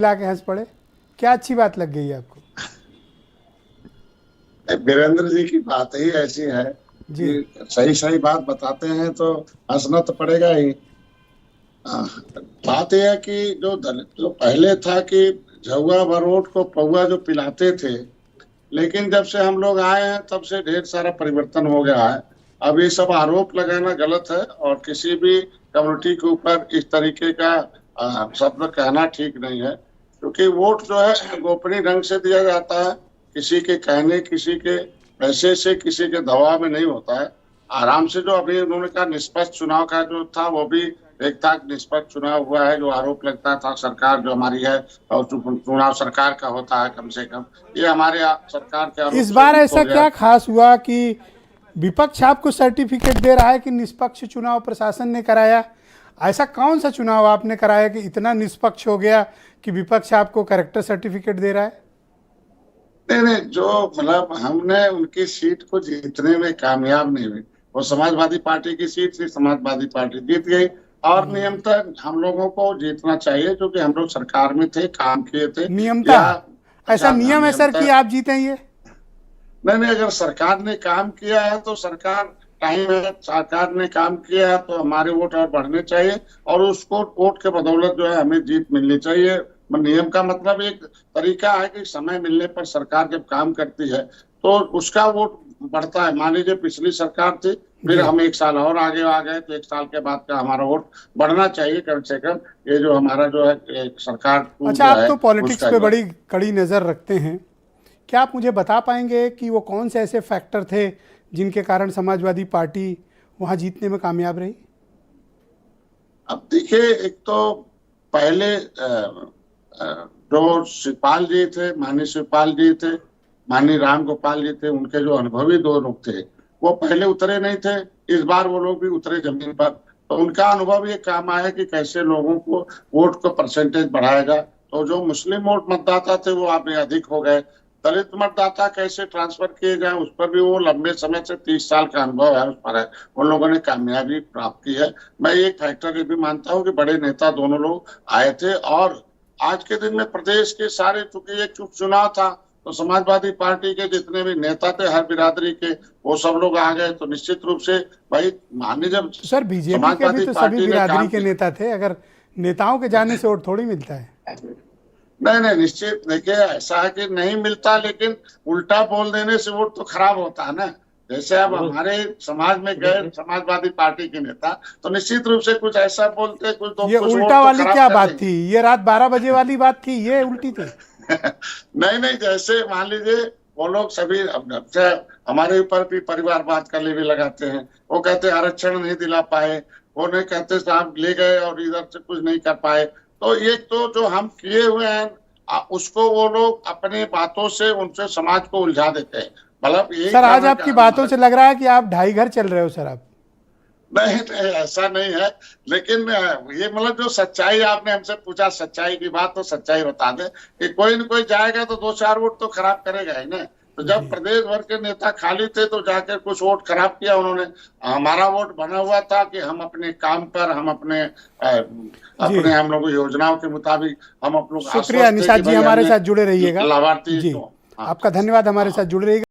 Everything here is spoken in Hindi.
ला के हंस पड़े, क्या अच्छी बात लग गई आपको? वीरेंद्र जी की बात ही ऐसी है जी। कि सही सही बात बताते हैं तो हंसना तो पड़ेगा ही। हाँ, बात यह है कि जो पहले था कि झुआ बरोट को पौआ जो पिलाते थे, लेकिन जब से हम लोग आए हैं तब से ढेर सारा परिवर्तन हो गया है। अब ये सब आरोप लगाना गलत है और किसी भी कम्युनिटी के ऊपर इस तरीके का शब्द कहना ठीक नहीं है, क्योंकि वोट जो है गोपनीय ढंग से दिया जाता है। किसी के कहने, किसी के पैसे से, किसी के दबाव में नहीं होता है। आराम से जो अभी उन्होंने कहा निष्पक्ष चुनाव का जो था वो भी एक था, निष्पक्ष चुनाव हुआ है। जो आरोप लगता था सरकार जो हमारी है और चुनाव सरकार का होता है कम से कम, ये हमारे सरकार के आरोप इस से बार मुक्त हो ऐसा गया। क्या खास हुआ कि विपक्ष आपको सर्टिफिकेट दे रहा है कि निष्पक्ष चुनाव प्रशासन ने कराया? ऐसा कौन सा चुनाव आपने कराया कि इतना निष्पक्ष हो गया कि विपक्ष आपको कैरेक्टर सर्टिफिकेट दे रहा है? नहीं नहीं, जो मतलब हमने उनकी सीट को जीतने में कामयाब नहीं हुई। वो समाजवादी पार्टी की सीट थी, समाजवादी पार्टी जीत गई। और नियमतः हम लोगों को जीतना चाहिए क्योंकि हम लोग सरकार में थे, काम किए थे। नियमता? या ऐसा अच्छा, नियम है सर कि नियमतः आप जीते ये? नहीं नहीं, अगर सरकार ने काम किया है तो सरकार टाइम है, सरकार ने काम किया है तो हमारे वोट और बढ़ने चाहिए और उसको वोट के बदौलत जो है हमें जीत मिलनी चाहिए। नियम का मतलब एक तरीका है कि समय मिलने पर सरकार जब काम करती है तो उसका वोट बढ़ता है। मान लीजिए पिछली सरकार थी, फिर जी। हम एक साल और आगे आ गए तो एक साल के बाद का हमारा वोट बढ़ना चाहिए कम से कम। ये जो हमारा जो है एक सरकार अच्छा, जो आप है तो पॉलिटिक्स उसका पे जो बड़ी कड़ी नज़र रखते हैं। क्या आप मुझे बता पाएंगे कि वो कौन से ऐसे फैक्टर थे जिनके कारण समाजवादी पार्टी वहाँ जीतने में कामयाब रही? अब देखिए, एक तो पहले जो शिवपाल जी थे, माननीय शिवपाल जी थे, माननीय राम गोपाल जी थे, उनके जो अनुभवी दो लोग थे वो पहले उतरे नहीं थे। इस बार वो लोग भी उतरे जमीन पर, तो उनका अनुभव ये काम आया कि कैसे लोगों को वोट को परसेंटेज बढ़ाएगा। तो जो मुस्लिम वोट मतदाता थे वो आप अधिक हो गए। दलित मतदाता कैसे ट्रांसफर किए जाए उस पर भी वो लंबे समय से 30 साल का अनुभव है, उस पर है। उन लोगों ने कामयाबी प्राप्त की है। मैं एक फैक्टर ये भी मानता हूँ कि बड़े नेता दोनों लोग आए थे और आज के दिन में प्रदेश के सारे, चूंकि एक चुनाव था तो समाजवादी पार्टी के जितने भी नेता थे हर बिरादरी के, वो सब लोग आ गए। तो निश्चित रूप से भाई मान लीजिए जब तो सर, बीजेपी के भी समाजवादी तो सभी पार्टी ने बिरादरी काम के किया। नेता थे। अगर नेताओं के जाने से वोट थोड़ी मिलता है। नहीं नहीं, निश्चित देखिए ऐसा है कि नहीं मिलता, लेकिन उल्टा बोल देने से वोट तो खराब होता है ना। जैसे अब हमारे समाज में गए समाजवादी पार्टी के नेता तो निश्चित रूप से कुछ ऐसा बोलते, कुछ तो ये कुछ उल्टा वोट तो वाली खराब क्या कर बात देंगे। थी? ये रात 12 बजे वाली बात थी, ये उल्टी थी? नहीं नहीं, जैसे मान लीजिए वो लोग सभी अच्छा, हमारे ऊपर भी परिवारवाद का लेवी लगाते हैं। वो कहते आरक्षण नहीं दिला पाए, वो नहीं कहते साहब ले गए और इधर से कुछ नहीं कर पाए। तो ये तो जो हम किए हुए हैं उसको वो लोग अपनी बातों से उनसे समाज को उलझा देते हैं। मतलब यही सर, आज कहना आपकी बातों से लग रहा है कि आप ढाई घर चल रहे हो सर आप। नहीं नहीं, ऐसा नहीं है। लेकिन ये मतलब जो सच्चाई आपने हमसे पूछा, सच्चाई की बात तो सच्चाई बता दे कि कोई न कोई जाएगा तो 2-4 वोट तो खराब करेगा ही ना। तो जब जी। प्रदेश भर के नेता खाली थे तो जाकर कुछ वोट खराब किया उन्होंने। हमारा वोट बना हुआ था कि हम अपने काम पर, हम अपने जी। हम लोग योजनाओं के मुताबिक हम लोग शुक्रिया आश्वस्त थे कि निषाद जी, भाई हमारे हमने साथ जुड़े रहिएगा। लाभार्थी जी। को। हाँ आपका धन्यवाद हमारे हाँ। साथ जुड़े रहिएगा।